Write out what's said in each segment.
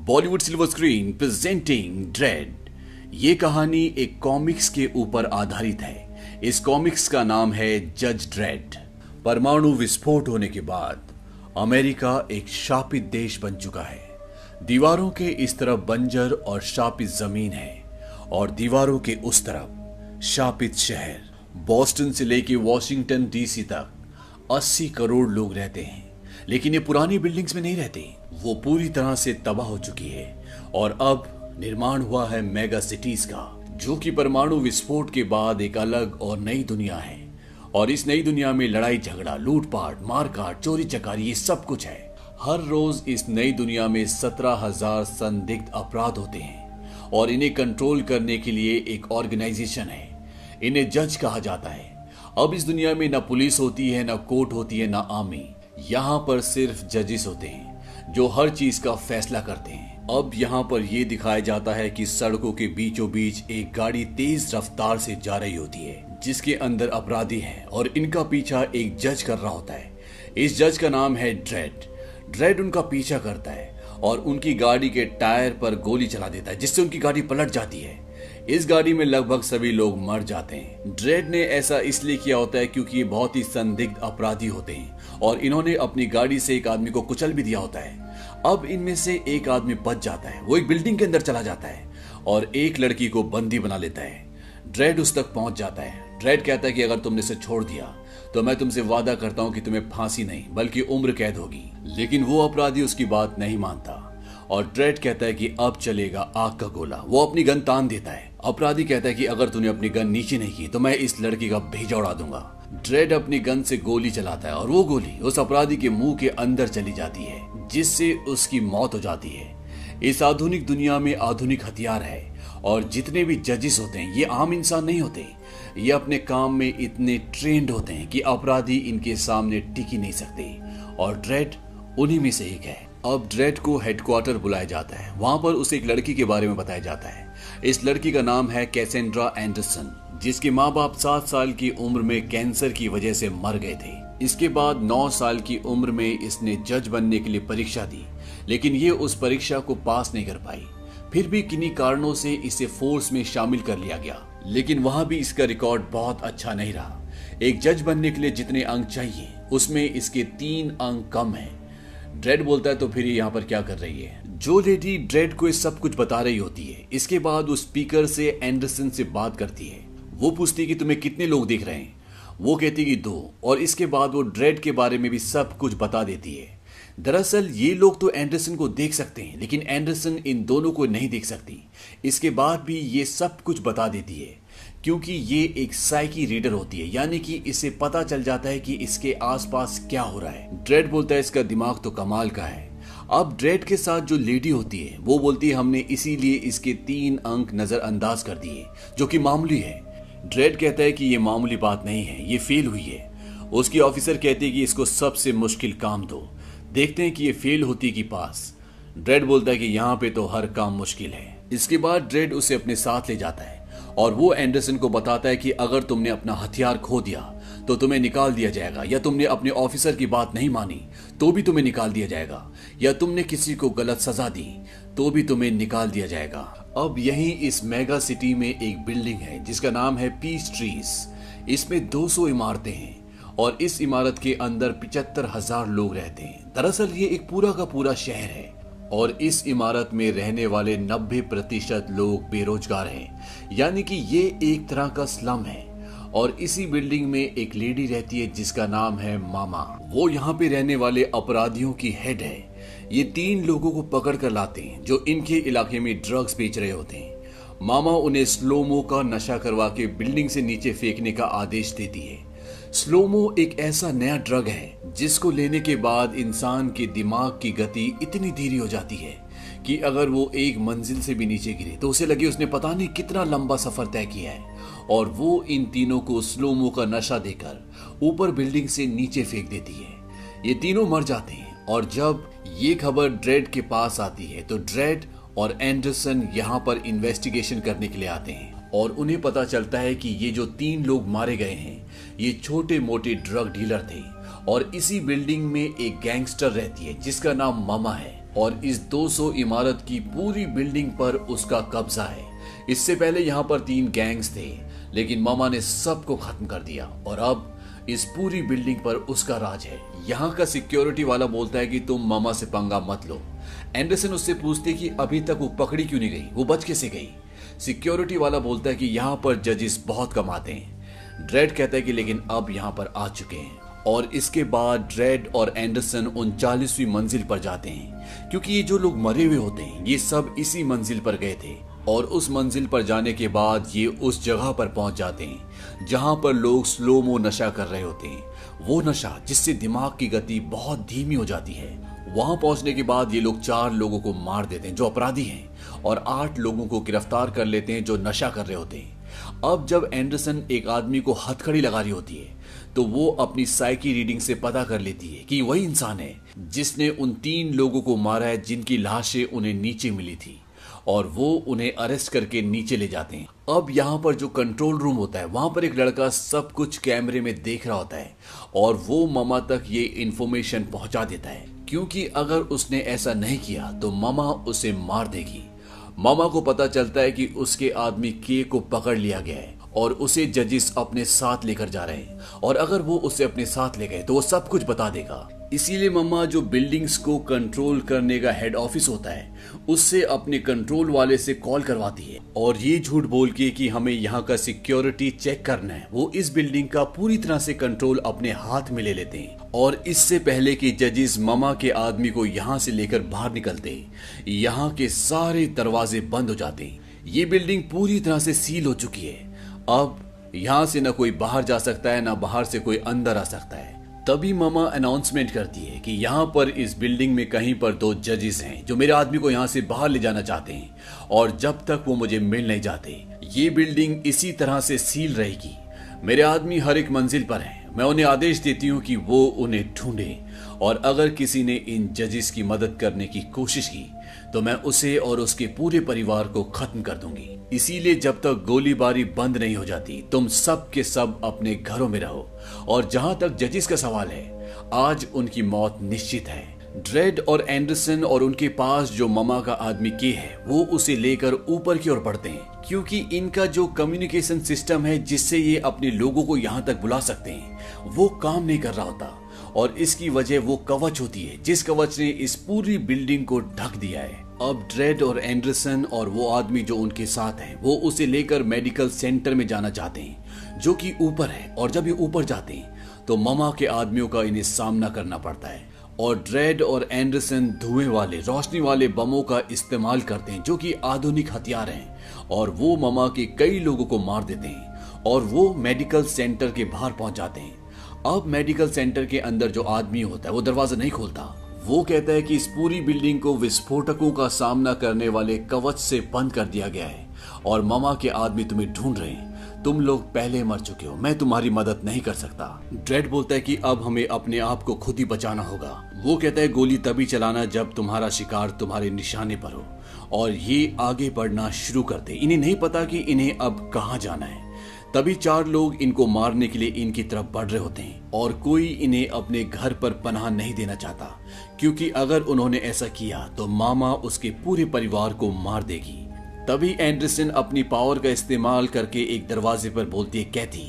Bollywood silver screen presenting dread. ये कहानी एक कॉमिक्स के ऊपर आधारित है। इस कॉमिक्स का नाम है जज ड्रेड। परमाणु विस्फोट होने के बाद अमेरिका एक शापित देश बन चुका है। दीवारों के इस तरफ बंजर और शापित जमीन है और दीवारों के उस तरफ शापित शहर। बॉस्टन से लेके वॉशिंगटन डीसी तक 80 करोड़ लोग रहते हैं, लेकिन ये पुरानी बिल्डिंग्स में नहीं रहते। वो पूरी तरह से तबाह हो चुकी है और अब निर्माण हुआ है मेगा सिटीज का, जो कि परमाणु विस्फोट के बाद एक अलग और नई दुनिया है। और इस नई दुनिया में लड़ाई झगड़ा, लूटपाट, मारकाट, चोरी चकारी, ये सब कुछ है। हर रोज इस नई दुनिया में 17,000 संदिग्ध अपराध होते हैं और इन्हें कंट्रोल करने के लिए एक ऑर्गेनाइजेशन है। इन्हें जज कहा जाता है। अब इस दुनिया में ना पुलिस होती है, ना कोर्ट होती है, ना आर्मी। यहाँ पर सिर्फ जजेस होते हैं जो हर चीज का फैसला करते हैं। अब यहाँ पर यह दिखाया जाता है कि सड़कों के बीचों बीच एक गाड़ी तेज रफ्तार से जा रही होती है, जिसके अंदर अपराधी हैं और इनका पीछा एक जज कर रहा होता है। इस जज का नाम है ड्रेड। ड्रेड उनका पीछा करता है और उनकी गाड़ी के टायर पर गोली चला देता है, जिससे उनकी गाड़ी पलट जाती है। इस गाड़ी में लगभग सभी लोग मर जाते हैं। ड्रेड ने ऐसा इसलिए किया होता है क्योंकि ये बहुत ही संदिग्ध अपराधी होते हैं और इन्होंने अपनी गाड़ी से एक आदमी को कुचल भी दिया होता है। अब इनमें से एक आदमी बच जाता है। वो एक बिल्डिंग के अंदर चला जाता है और एक लड़की को बंदी बना लेता है। ड्रेड उस तक पहुंच जाता है। ड्रेड कहता है कि अगर तुमने इसे छोड़ दिया तो मैं तुमसे वादा करता हूं कि तुम्हें फांसी नहीं बल्कि उम्र कैद होगी। लेकिन वो अपराधी उसकी बात नहीं मानता और ड्रेड कहता है कि अब चलेगा आग का गोला। वो अपनी गन तान देता है। अपराधी कहता है कि अगर तूने अपनी गन नीचे नहीं की तो मैं इस लड़की का भेजा उड़ा दूंगा। ड्रेड अपनी गन से गोली चलाता है और वो गोली उस अपराधी के मुंह के अंदर चली जाती है, जिससे उसकी मौत हो जाती है। इस आधुनिक दुनिया में आधुनिक हथियार है और जितने भी जजेस होते हैं ये आम इंसान नहीं होते। ये अपने काम में इतने ट्रेंड होते हैं कि अपराधी इनके सामने टिक ही नहीं सकते और ड्रेड उन्हीं में से एक है। अब ड्रेड को हेडक्वार्टर बुलाया जाता है। वहां पर उसे एक लड़की के बारे में बताया जाता है। इस लड़की का नाम है कैसेंड्रा एंडरसन, जिसके माँ बाप 7 साल की उम्र में कैंसर की वजह से मर गए थे। इसके बाद 9 साल की उम्र में इसने जज बनने के लिए परीक्षा दी, लेकिन ये उस परीक्षा को पास नहीं कर पाई। फिर भी किन्हीं कारणों से इसे फोर्स में शामिल कर लिया गया, लेकिन वहां भी इसका रिकॉर्ड बहुत अच्छा नहीं रहा। एक जज बनने के लिए जितने अंक चाहिए उसमें इसके 3 अंक कम है। ड्रेड बोलता है तो फिर ये यहाँ पर क्या कर रही है। जो लेडी ड्रेड को ये सब कुछ बता रही होती है, इसके बाद वो स्पीकर से एंडरसन से बात करती है। वो पूछती है कि तुम्हें कितने लोग दिख रहे हैं। वो कहती कि 2, और इसके बाद वो ड्रेड के बारे में भी सब कुछ बता देती है। दरअसल ये लोग तो एंडरसन को देख सकते हैं, लेकिन एंडरसन इन दोनों को नहीं देख सकती। इसके बाद भी ये सब कुछ बता देती है क्योंकि ये एक साइकी रीडर होती है, यानी कि इसे पता चल जाता है कि इसके आसपास क्या हो रहा है। ड्रेड बोलता है इसका दिमाग तो कमाल का है। अब ड्रेड के साथ जो लेडी होती है वो बोलती है हमने इसीलिए इसके 3 अंक नजरअंदाज कर दिए, जो कि मामूली है। ड्रेड कहता है कि ये मामूली बात नहीं है, ये फेल हुई है। उसकी ऑफिसर कहती है कि इसको सबसे मुश्किल काम दो, देखते हैं कि ये फेल होती कि पास। ड्रेड बोलता है कि यहाँ पे तो हर काम मुश्किल है। इसके बाद ड्रेड उसे अपने साथ ले जाता है और वो एंडरसन को बताता है कि अगर तुमने अपना हथियार खो दिया तो तुम्हें निकाल दिया जाएगा, या तुमने अपने ऑफिसर की बात नहीं मानी तो भी तुम्हें निकाल दिया जाएगा, या तुमने किसी को गलत सजा दी तो भी तुम्हें निकाल दिया जाएगा। अब यही इस मेगा सिटी में एक बिल्डिंग है जिसका नाम है पीस ट्रीज। इसमें 200 इमारतें हैं और इस इमारत के अंदर 75,000 लोग रहते हैं। दरअसल ये एक पूरा का पूरा शहर है और इस इमारत में रहने वाले 90% लोग बेरोजगार हैं, यानी कि ये एक तरह का स्लम है। और इसी बिल्डिंग में एक लेडी रहती है जिसका नाम है मामा। वो यहाँ पे रहने वाले अपराधियों की हेड है। ये 3 लोगों को पकड़ कर लाते हैं जो इनके इलाके में ड्रग्स बेच रहे होते हैं। मामा उन्हें स्लोमो का नशा करवा के बिल्डिंग से नीचे फेंकने का आदेश देती है। स्लोमो एक ऐसा नया ड्रग है जिसको लेने के बाद इंसान के दिमाग की गति इतनी धीरे हो जाती है कि अगर वो एक मंजिल से भी नीचे गिरे तो उसे लगे उसने पता नहीं कितना लंबा सफर तय किया है। और वो इन तीनों को स्लोमो का नशा देकर ऊपर बिल्डिंग से नीचे फेंक देती है। ये तीनों मर जाते हैं और जब ये खबर ड्रेड के पास आती है तो ड्रेड और एंडरसन यहाँ पर इन्वेस्टिगेशन करने के लिए आते हैं और उन्हें पता चलता है कि ये जो 3 लोग मारे गए हैं ये छोटे मोटे ड्रग डीलर थे और इसी बिल्डिंग में एक गैंगस्टर रहती है जिसका नाम मामा है। और इस 200 इमारत की पूरी बिल्डिंग पर उसका कब्जा है। इससे पहले यहाँ पर 3 गैंग्स थे, लेकिन मामा ने सबको खत्म कर दिया और अब इस पूरी बिल्डिंग पर उसका राज है। यहाँ का सिक्योरिटी वाला बोलता है कि तुम मामा से पंगा मत लो। एंडरसन उससे पूछते कि अभी तक वो पकड़ी क्यों नहीं गई, वो बच कैसे गई। सिक्योरिटी वाला बोलता है कि यहाँ पर जजेस बहुत कम आते हैं। ड्रेड कहता है कि लेकिन अब यहाँ पर आ चुके हैं। और इसके बाद ड्रेड और एंडरसन 39वीं मंजिल पर जाते हैं, क्योंकि ये जो लोग मरे हुए होते हैं ये सब इसी मंजिल पर गए थे। और उस मंजिल पर जाने के बाद ये उस जगह पर पहुंच जाते हैं जहां पर लोग स्लोमो नशा कर रहे होते हैं, वो नशा जिससे दिमाग की गति बहुत धीमी हो जाती है। वहां पहुंचने के बाद ये लोग 4 लोगों को मार देते हैं जो अपराधी हैं, और 8 लोगों को गिरफ्तार कर लेते हैं जो नशा कर रहे होते हैं। अब जब एंडरसन एक आदमी को हथकड़ी लगा रही होती है तो वो अपनी साइकी रीडिंग से पता कर लेती है कि वही इंसान है जिसने उन 3 लोगों को मारा है जिनकी लाशें उन्हें नीचे मिली थी, और वो उन्हें अरेस्ट करके नीचे ले जाते हैं। अब यहाँ पर जो कंट्रोल रूम होता है वहां पर एक लड़का सब कुछ कैमरे में देख रहा होता है और वो मामा तक ये इंफॉर्मेशन पहुंचा देता है, क्योंकि अगर उसने ऐसा नहीं किया तो मामा उसे मार देगी। मामा को पता चलता है कि उसके आदमी के को पकड़ लिया गया है और उसे जजेस अपने साथ लेकर जा रहे हैं, और अगर वो उसे अपने साथ ले गए तो वो सब कुछ बता देगा। इसीलिए मम्मा जो बिल्डिंग्स को कंट्रोल करने का हेड ऑफिस होता है उससे अपने कंट्रोल वाले से कॉल करवाती है, और ये झूठ बोल के कि हमें यहाँ का सिक्योरिटी चेक करना है, वो इस बिल्डिंग का पूरी तरह से कंट्रोल अपने हाथ में ले लेते हैं। और इससे पहले कि जजेस मामा के आदमी को यहाँ से लेकर बाहर निकलते, यहाँ के सारे दरवाजे बंद हो जाते हैं। ये बिल्डिंग पूरी तरह से सील हो चुकी है। अब यहाँ से न कोई बाहर जा सकता है, न बाहर से कोई अंदर आ सकता है। तभी मामा अनाउंसमेंट करती है कि यहाँ पर इस बिल्डिंग में कहीं पर 2 जजेस हैं जो मेरे आदमी को यहाँ से बाहर ले जाना चाहते हैं, और जब तक वो मुझे मिल नहीं जाते ये बिल्डिंग इसी तरह से सील रहेगी। मेरे आदमी हर एक मंजिल पर हैं। मैं उन्हें आदेश देती हूँ कि वो उन्हें ढूंढे, और अगर किसी ने इन जजेस की मदद करने की कोशिश की तो मैं उसे और उसके पूरे परिवार को खत्म कर दूंगी। इसीलिए जब तक गोलीबारी बंद नहीं हो जाती तुम सब के सब अपने घरों में रहो। और जहां तक जजेस का सवाल है, आज उनकी मौत निश्चित है। ड्रेड और एंडरसन और उनके पास जो मामा का आदमी के है वो उसे लेकर ऊपर की ओर बढ़ते हैं, क्योंकि इनका जो कम्युनिकेशन सिस्टम है जिससे ये अपने लोगों को यहाँ तक बुला सकते हैं वो काम नहीं कर रहा होता, और इसकी वजह वो कवच होती है जिस कवच ने इस पूरी बिल्डिंग को ढक दिया है। अब ड्रेड और एंडरसन और वो आदमी जो उनके साथ हैं वो उसे लेकर मेडिकल सेंटर में जाना चाहते हैं जो कि ऊपर है, और जब ये ऊपर जाते हैं तो मामा के आदमियों का इन्हें सामना करना पड़ता है, और ड्रेड और एंडरसन धुएं वाले रोशनी वाले बमों का इस्तेमाल करते हैं जो कि आधुनिक हथियार हैं, और वो मामा के कई लोगों को मार देते हैं और वो मेडिकल सेंटर के बाहर पहुंच जाते हैं। अब मेडिकल सेंटर के अंदर जो आदमी होता है वो दरवाजा नहीं खोलता। वो कहता है कि इस पूरी बिल्डिंग को विस्फोटकों का सामना करने वाले कवच से बंद कर दिया गया है, और मामा के आदमी तुम्हें ढूंढ रहे हैं। तुम लोग पहले मर चुके हो, मैं तुम्हारी मदद नहीं कर सकता। ड्रेड बोलता है कि अब हमें अपने आप को खुद ही बचाना होगा। वो कहता है गोली तभी चलाना जब तुम्हारा शिकार तुम्हारे निशाने पर हो, और ये आगे बढ़ना शुरू करते। इन्हें नहीं पता कि इन्हें अब कहाँ जाना है। तभी 4 लोग इनको मारने के लिए इनकी तरफ बढ़ रहे होते हैं, और कोई इन्हें अपने घर पर पनाह नहीं देना चाहता, क्योंकि अगर उन्होंने ऐसा किया तो मामा उसके पूरे परिवार को मार देगी। तभी एंडरसन अपनी पावर का इस्तेमाल करके एक दरवाजे पर बोलती है कैथी।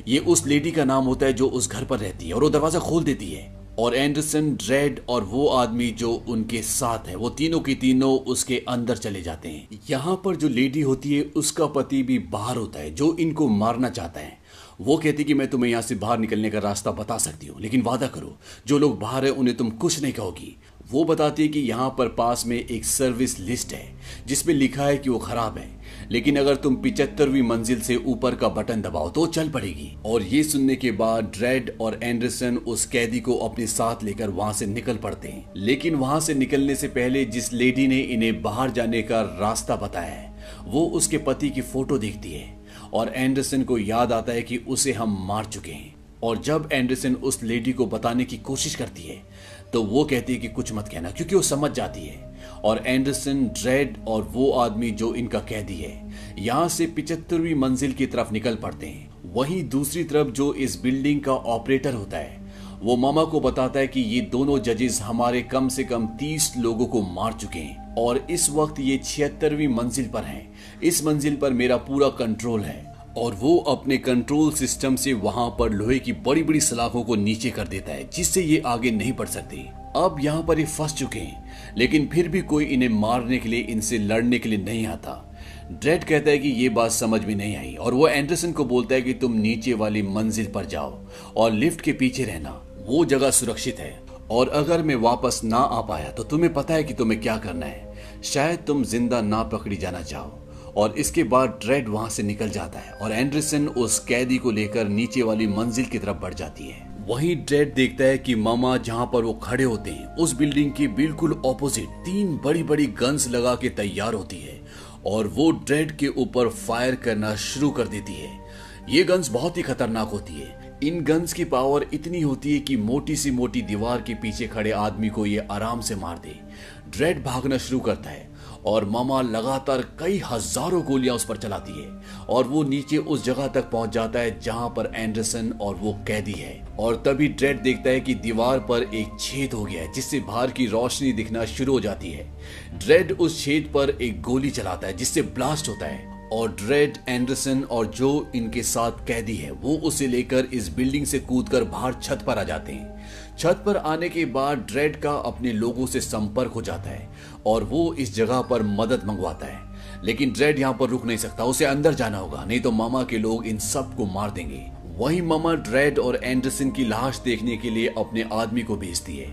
ये उस लेडी का नाम होता है जो उस घर पर रहती है, और वो दरवाजा खोल देती है, और एंडरसन, ड्रेड और वो आदमी जो उनके साथ है वो तीनों की तीनों उसके अंदर चले जाते हैं। यहाँ पर जो लेडी होती है उसका पति भी बाहर होता है जो इनको मारना चाहता है। वो कहती कि मैं तुम्हें यहाँ से बाहर निकलने का रास्ता बता सकती हूँ, लेकिन वादा करो जो लोग बाहर है उन्हें तुम कुछ नहीं कहोगी। वो बताती है कि यहाँ पर पास में एक सर्विस लिस्ट है जिसमें लिखा है कि वो खराब है, लेकिन अगर तुम 75वीं मंजिल से ऊपर का बटन दबाओ तो चल पड़ेगी। और ये सुनने के बाद ड्रेड और एंडरसन उस कैदी को अपने साथ लेकर वहां से निकल पड़ते हैं, लेकिन वहां से निकलने से पहले जिस लेडी ने इन्हें बाहर जाने का रास्ता बताया है वो उसके पति की फोटो देखती है, और एंडरसन को याद आता है कि उसे हम मार चुके हैं। और जब एंडरसन उस लेडी को बताने की कोशिश करती है तो वो कहती है कि कुछ मत कहना, क्योंकि वो समझ जाती है। और एंडरसन, ड्रेड और वो आदमी जो इनका कैदी है यहाँ से 75वीं मंजिल की तरफ निकल पड़ते हैं। वहीं दूसरी तरफ जो इस बिल्डिंग का ऑपरेटर होता है वो मामा को बताता है कि ये दोनों जजेस हमारे कम से कम 30 लोगों को मार चुके हैं और इस वक्त ये 76वीं मंजिल पर हैं। इस मंजिल पर मेरा पूरा कंट्रोल है और वो अपने कंट्रोल सिस्टम से वहां पर लोहे की बड़ी बड़ी सलाखों को नीचे कर देता है जिससे ये आगे नहीं बढ़ सकते। अब यहाँ पर ये फंस चुके हैं लेकिन फिर भी कोई इन्हें मारने के लिए, इनसे लड़ने के लिए नहीं आता। ड्रेड कहता है कि ये बात समझ में नहीं आई और वो एंडरसन को बोलता है कि तुम नीचे वाली मंजिल पर जाओ और लिफ्ट के पीछे रहना, वो जगह सुरक्षित है और अगर मैं वापस ना आ पाया तो तुम्हें पता है कि तुम्हें क्या करना है, शायद तुम जिंदा ना पकड़ी जाना चाहो। और इसके बाद ड्रेड वहां से निकल जाता है और एंडरसन उस कैदी को लेकर नीचे वाली मंजिल की तरफ बढ़ जाती है। वहीं ड्रेड देखता है कि मामा जहां पर वो खड़े होते हैं उस बिल्डिंग के बिल्कुल ऑपोजिट 3 बड़ी बड़ी गन्स लगा के तैयार होती है और वो ड्रेड के ऊपर फायर करना शुरू कर देती है। ये गन्स बहुत ही खतरनाक होती है। इन गन्स की पावर इतनी होती है कि मोटी सी मोटी दीवार के पीछे खड़े आदमी को ये आराम से मार दे। ड्रेड भागना शुरू करता है और मामा लगातार कई हजारों गोलियां उस पर चलाती है और वो नीचे उस जगह तक पहुंच जाता है जहां पर एंडरसन और वो कैदी है। और तभी ड्रेड देखता है कि दीवार पर एक छेद हो गया है जिससे बाहर की रोशनी दिखना शुरू हो जाती है। ड्रेड उस छेद पर एक गोली चलाता है जिससे ब्लास्ट होता है और ड्रेड, एंडरसन और जो इनके साथ कैदी है वो उसे लेकर इस बिल्डिंग से कूदकर बाहर छत पर आ जाते हैं। छत पर आने के बाद ड्रेड का अपने लोगों से संपर्क हो जाता है और वो इस जगह पर मदद मंगवाता है। लेकिन ड्रेड यहाँ पर रुक नहीं सकता, उसे अंदर जाना होगा, नहीं तो मामा के लोग इन सब को मार देंगे। वहीं मामा ड्रेड और एंडरसन की लाश देखने के लिए अपने आदमी को भेजती है।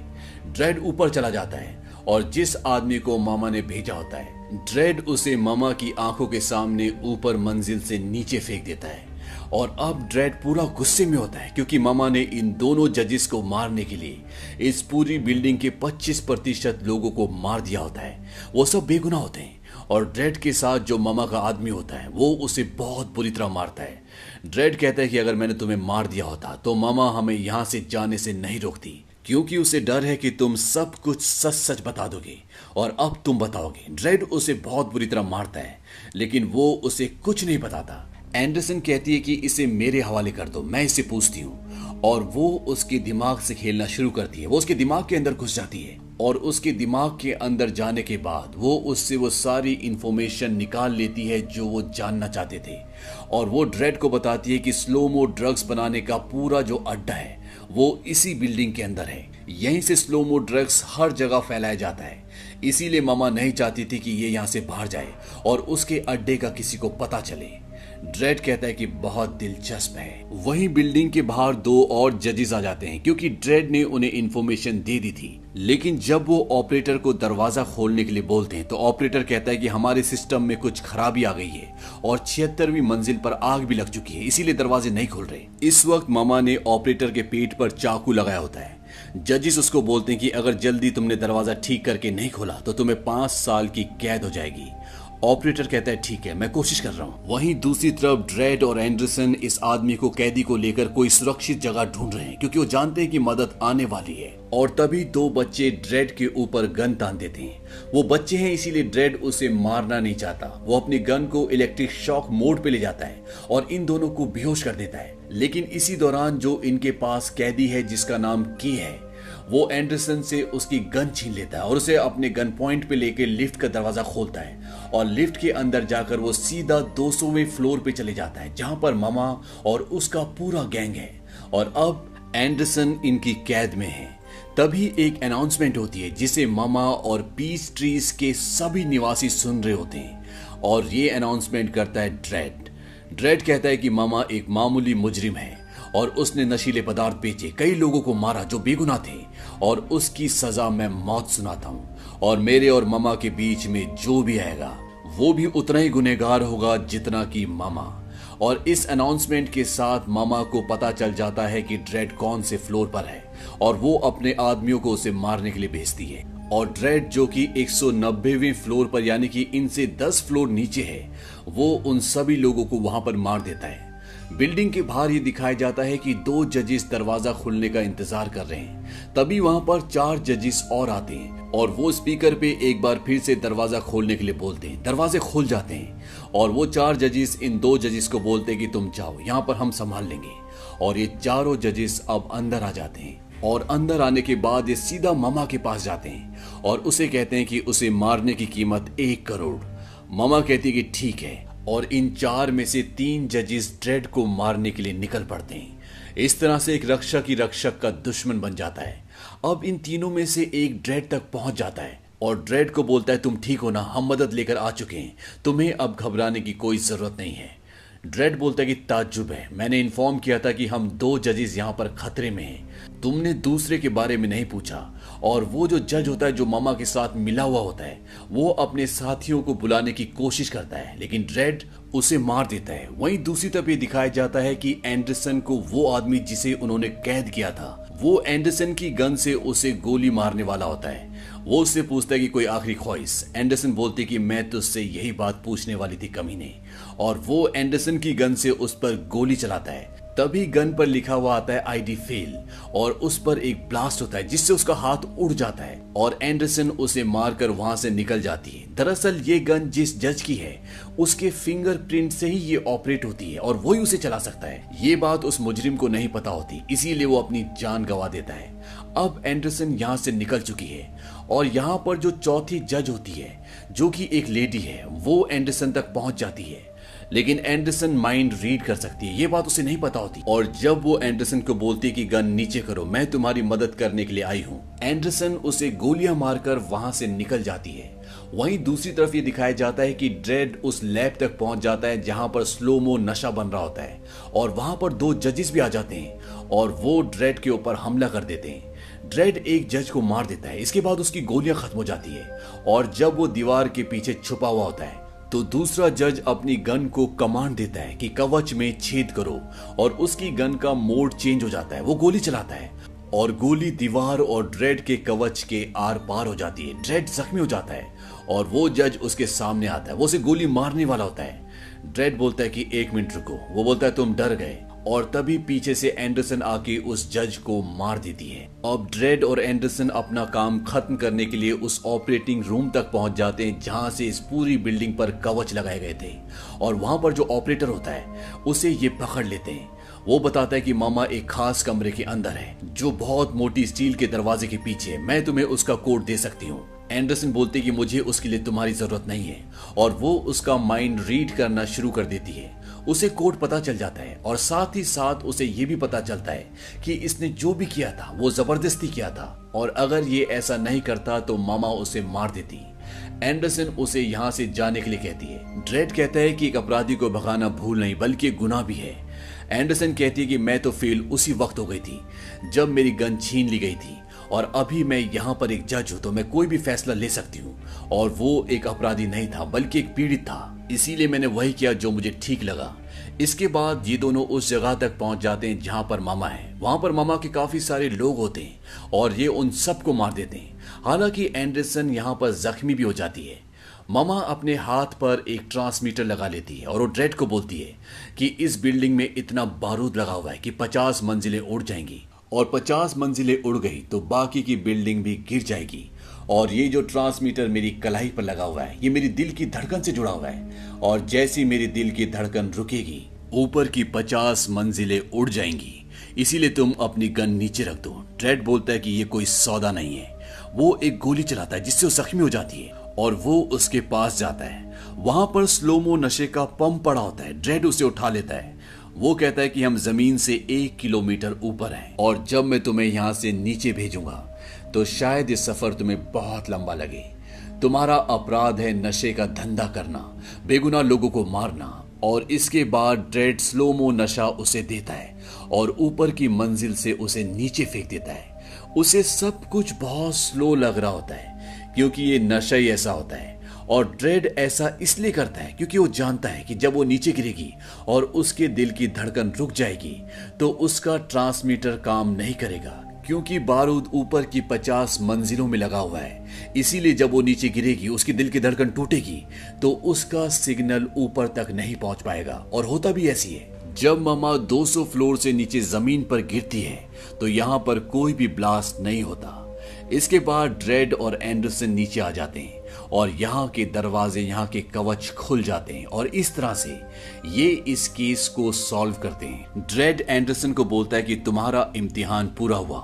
ड्रेड ऊपर चला जाता है और जिस आदमी को मामा ने भेजा होता है ड्रेड उसे मामा की आंखों के सामने ऊपर मंजिल से नीचे फेंक देता है। और अब ड्रेड पूरा गुस्से में होता है क्योंकि मामा ने इन दोनों जजेस को मारने के लिए इस पूरी बिल्डिंग के 25% लोगों को मार दिया होता है। वो सब बेगुनाह होते हैं और ड्रेड के साथ जो मामा का आदमी होता है वो उसे बहुत बुरी तरह मारता है। ड्रेड कहता है कि अगर मैंने तुम्हें मार दिया होता तो मामा हमें यहाँ से जाने से नहीं रोकती, क्योंकि उसे डर है कि तुम सब कुछ सच सच बता दोगे और अब तुम बताओगे। ड्रेड उसे बहुत बुरी तरह मारता है लेकिन वो उसे कुछ नहीं बताता। एंडरसन कहती है कि इसे मेरे हवाले कर दो, मैं इससे पूछती हूँ और वो उसके दिमाग से खेलना शुरू करती है। वो उसके दिमाग के अंदर घुस जाती है और उसके दिमाग के अंदर जाने के बाद वो उससे वो सारी इंफॉर्मेशन निकाल लेती है जो वो जानना चाहते थे। और वो ड्रेड को बताती है कि स्लोमो ड्रग्स बनाने का पूरा जो अड्डा है वो इसी बिल्डिंग के अंदर है। यहीं से स्लोमो ड्रग्स हर जगह फैलाया जाता है, इसीलिए मामा नहीं चाहती थी कि ये यहाँ से बाहर जाए और उसके अड्डे का किसी को पता चले। ड्रेड कहता है कि बहुत दिलचस्प है। वहीं बिल्डिंग के बाहर 2 और जजेस आ जाते हैं क्योंकि ड्रेड ने उन्हें इंफॉर्मेशन दे दी थी। लेकिन जब वो ऑपरेटर को दरवाजा खोलने के लिए बोलते हैं तो ऑपरेटर कहता है कि हमारे सिस्टम में कुछ खराबी आ गई है और 76वीं मंजिल पर आग भी लग चुकी है, इसीलिए दरवाजे नहीं खुल रहे। इस वक्त मामा ने ऑपरेटर के पेट पर चाकू लगाया होता है। जजेस उसको बोलते हैं कि अगर जल्दी तुमने दरवाजा ठीक करके नहीं खोला तो तुम्हें 5 साल की कैद हो जाएगी। ऑपरेटर कहता है ठीक है, मैं कोशिश कर रहा हूँ। वहीं दूसरी तरफ ड्रेड और एंडरसन इस आदमी को, कैदी को लेकर कोई सुरक्षित जगह ढूंढ रहे हैं क्योंकि वो जानते हैं कि मदद आने वाली है। और तभी 2 बच्चे ड्रेड के ऊपर गन तान देते हैं। वो बच्चे हैं इसीलिए ड्रेड उसे मारना नहीं चाहता। वो अपनी गन को इलेक्ट्रिक शॉक मोड पे ले जाता है और इन दोनों को बेहोश कर देता है। लेकिन इसी दौरान जो इनके पास कैदी है जिसका नाम की है वो एंडरसन से उसकी गन छीन लेता है और उसे अपने गन पॉइंट पे लेकर लिफ्ट का दरवाजा खोलता है और लिफ्ट के अंदर जाकर वो सीधा 200वें फ्लोर पे चले जाता है जहां पर मामा और उसका पूरा गैंग है। और अब एंडरसन इनकी कैद में है। तभी एक अनाउंसमेंट होती है जिसे मामा और पीस ट्रीज के सभी निवासी सुन रहे होते हैं और ये अनाउंसमेंट करता है ड्रेड। ड्रेड कहता है कि मामा एक मामूली मुजरिम है और उसने नशीले पदार्थ बेचे, कई लोगों को मारा जो बेगुनाह थे और उसकी सजा मैं मौत सुनाता हूँ और मेरे और मामा के बीच में जो भी आएगा वो भी उतना ही गुनहगार होगा जितना कि मामा। और इस अनाउंसमेंट के साथ मामा को पता चल जाता है कि ड्रेड कौन से फ्लोर पर है और वो अपने आदमियों को उसे मारने के लिए भेजती है। और ड्रेड जो कि 190वें फ्लोर पर यानी कि इनसे 10 फ्लोर नीचे है वो उन सभी लोगों को वहां पर मार देता है। बिल्डिंग के बाहर ये दिखाया जाता है कि 2 जजेस दरवाजा खुलने का इंतजार कर रहे हैं। तभी वहां पर 4 जजेस और आते हैं और वो स्पीकर पे एक बार फिर से दरवाजा खोलने के लिए बोलते हैं। दरवाजे खुल जाते हैं और वो 4 जजेस इन 2 जजेस को बोलते हैं कि तुम जाओ, यहाँ पर हम संभाल लेंगे। और ये चारों जजेस अब अंदर आ जाते हैं। और अंदर आने के बाद ये सीधा मामा के पास जाते हैं और उसे कहते हैं कि उसे मारने की कीमत 1 करोड़। मामा कहती है कि ठीक है, और इन 4 में से 3 जजेस ड्रेड को मारने के लिए निकल पड़ते हैं। इस तरह से एक रक्षक ही रक्षक का दुश्मन बन जाता है। अब इन तीनों में से एक ड्रेड तक पहुंच जाता है और ड्रेड को बोलता है तुम ठीक हो ना, हम मदद लेकर आ चुके हैं, तुम्हें अब घबराने की कोई जरूरत नहीं है। ड्रेड बोलता है कि ताज्जुब है, मैंने इन्फॉर्म किया था कि हम 2 जजेस यहाँ पर खतरे में हैं, तुमने दूसरे के बारे में नहीं पूछा। और वो जो जज होता है जो मामा के साथ मिला हुआ होता है, वो अपने साथियों को बुलाने की कोशिश करता है, लेकिन ड्रेड उसे मार देता है। वहीं दूसरी तरफ ये दिखाया जाता है कि एंडरसन को वो आदमी जिसे उन्होंने कैद किया था, वो एंडरसन की गन से उसे गोली मारने वाला होता है। वो उससे पूछता है कि कोई आखिरी ख्वाहिश। एंडरसन बोलती कि मैं तुझसे यही बात पूछने वाली थी कमीने, और वो एंडरसन की गन से उस पर गोली चलाता है। तभी गन पर लिखा हुआ आता है आईडी फेल, और उस पर एक ब्लास्ट होता है जिससे उसका हाथ उड़ जाता है और एंडरसन उसे मारकर वहां से निकल जाती है। दरअसल ये गन जिस जज की है उसके फिंगरप्रिंट से ही ये ऑपरेट होती है और वही उसे चला सकता है। ये बात उस मुजरिम को नहीं पता होती, इसीलिए वो अपनी जान गंवा देता है। अब एंडरसन यहाँ से निकल चुकी है और यहाँ पर जो चौथी जज होती है जो कि एक लेडी है, वो एंडरसन तक पहुंच जाती है, लेकिन एंडरसन माइंड रीड कर सकती है, ये बात उसे नहीं पता होती। और जब वो एंडरसन को बोलती है कि गन नीचे करो, मैं तुम्हारी मदद करने के लिए आई हूँ, एंडरसन उसे गोलियां मारकर वहां से निकल जाती है। वहीं दूसरी तरफ ये दिखाया जाता है कि ड्रेड उस लैब तक पहुंच जाता है जहां पर स्लोमो नशा बन रहा होता है, और वहां पर 2 जजेस भी आ जाते हैं और वो ड्रेड के ऊपर हमला कर देते हैं। ड्रेड एक जज को मार देता है, इसके बाद उसकी गोलियां खत्म हो जाती है, और जब वो दीवार के पीछे छुपा हुआ होता है तो दूसरा जज अपनी गन को कमांड देता है कि कवच में छेद करो, और उसकी गन का मोड चेंज हो जाता है। वो गोली चलाता है और गोली दीवार और ड्रेड के कवच के आर पार हो जाती है। ड्रेड जख्मी हो जाता है और वो जज उसके सामने आता है, वो उसे गोली मारने वाला होता है। ड्रेड बोलता है कि 1 मिनट रुको। वो बोलता है तुम डर गए, और तभी पीछे से एंडरसन आके उस जज को मार देती है। अब ड्रेड और एंडरसन अपना काम खत्म करने के लिए उस ऑपरेटिंग रूम तक पहुंच जाते हैं जहां से इस पूरी बिल्डिंग पर कवच लगाए गए थे, और वहां पर जो ऑपरेटर होता है उसे ये पकड़ लेते हैं। वो बताता है कि मामा एक खास कमरे के अंदर है जो बहुत मोटी स्टील के दरवाजे के पीछे है, मैं तुम्हें उसका कोड दे सकती हूँ। एंडरसन बोलते कि मुझे उसके लिए तुम्हारी जरूरत नहीं है, और वो उसका माइंड रीड करना शुरू कर देती है। उसे कोड पता चल जाता है और साथ ही साथ उसे ये भी पता चलता है कि इसने जो भी किया था वो जबरदस्ती किया था, और अगर ये ऐसा नहीं करता तो मामा उसे मार देती। एंडरसन उसे यहाँ से जाने के लिए कहती है। ड्रेड कहता है कि एक अपराधी को भगाना भूल नहीं बल्कि एक गुनाह भी है। एंडरसन कहती है कि मैं तो फेल उसी वक्त हो गई थी जब मेरी गन छीन ली गई थी, और अभी मैं यहाँ पर एक जज हूँ तो मैं कोई भी फैसला ले सकती हूँ, और वो एक अपराधी नहीं था बल्कि एक पीड़ित था, इसीलिए मैंने वही किया जो मुझे ठीक लगा। इसके बाद ये दोनों उस जगह तक पहुंच जाते हैं जहां पर मामा है। वहां पर मामा के काफी सारे लोग होते हैं और ये उन सबको मार देते हैं। हालांकि एंडरसन यहाँ पर जख्मी भी हो जाती है। मामा अपने हाथ पर एक ट्रांसमीटर लगा लेती है और वो ड्रेड को बोलती है कि इस बिल्डिंग में इतना बारूद लगा हुआ है कि 50 मंजिलें उड़ जाएंगी, और 50 मंजिलें उड़ गई तो बाकी की बिल्डिंग भी गिर जाएगी। और ये जो ट्रांसमीटर मेरी कलाई पर लगा हुआ है ये मेरी दिल की धड़कन से जुड़ा हुआ है, और जैसी मेरी दिल की धड़कन रुकेगी ऊपर की 50 मंजिलें उड़ जाएंगी, इसीलिए तुम अपनी गन नीचे रख दो। ड्रेड बोलता है कि ये कोई सौदा नहीं है। वो एक गोली चलाता है जिससे वो जख्मी हो जाती है और वो उसके पास जाता है। वहां पर स्लोमो नशे का पंप पड़ा होता है। ड्रेड उसे उठा लेता है। वो कहता है कि हम जमीन से 1 किलोमीटर ऊपर हैं, और जब मैं तुम्हें यहाँ से नीचे भेजूंगा तो शायद ये सफर तुम्हें बहुत लंबा लगे। तुम्हारा अपराध है नशे का धंधा करना, बेगुनाह लोगों को मारना। और इसके बाद ड्रेड स्लोमो नशा उसे देता है और ऊपर की मंजिल से उसे नीचे फेंक देता है। उसे सब कुछ बहुत स्लो लग रहा होता है क्योंकि ये नशा ही ऐसा होता है, और ड्रेड ऐसा इसलिए करता है क्योंकि वो जानता है कि जब वो नीचे गिरेगी और उसके दिल की धड़कन रुक जाएगी तो उसका ट्रांसमीटर काम नहीं करेगा, क्योंकि बारूद ऊपर की 50 मंजिलों में लगा हुआ है। इसीलिए जब वो नीचे गिरेगी उसकी दिल की धड़कन टूटेगी तो उसका सिग्नल ऊपर तक नहीं पहुंच पाएगा। और होता भी ऐसी है, जब मामा 200 फ्लोर से नीचे जमीन पर गिरती है तो यहाँ पर कोई भी ब्लास्ट नहीं होता। इसके बाद ड्रेड और एंडरसन नीचे आ जाते हैं और यहाँ के दरवाजे, यहाँ के कवच खुल जाते हैं, और इस तरह से ये इस केस को सॉल्व करते हैं। ड्रेड एंडरसन को बोलता है कि तुम्हारा इम्तिहान पूरा हुआ।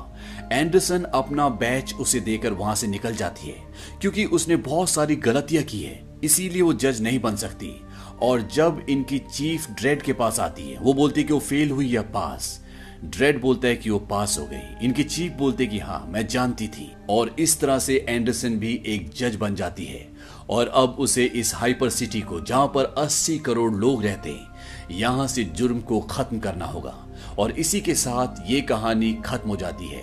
एंडरसन अपना बैच उसे देकर वहां से निकल जाती है क्योंकि उसने बहुत सारी गलतियां की है, इसीलिए वो जज नहीं बन सकती। और जब इनकी चीफ ड्रेड के पास आती है, वो बोलती है कि वो फेल हुई या पास। ड्रेड बोलता है कि वो पास हो गई। इनकी चीफ बोलते कि हाँ मैं जानती थी। और इस तरह से एंडरसन भी एक जज बन जाती है और अब उसे इस हाइपर सिटी को, जहां पर 80 करोड़ लोग रहते हैं, यहां से जुर्म को खत्म करना होगा। और इसी के साथ ये कहानी खत्म हो जाती है।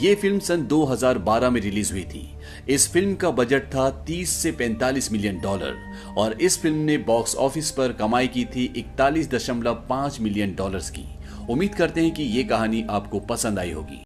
ये फिल्म सन 2012 में रिलीज हुई थी। इस फिल्म का बजट था 30 से 45 मिलियन डॉलर और इस फिल्म ने बॉक्स ऑफिस पर कमाई की थी 41.5 मिलियन डॉलर्स की। उम्मीद करते हैं कि ये कहानी आपको पसंद आई होगी।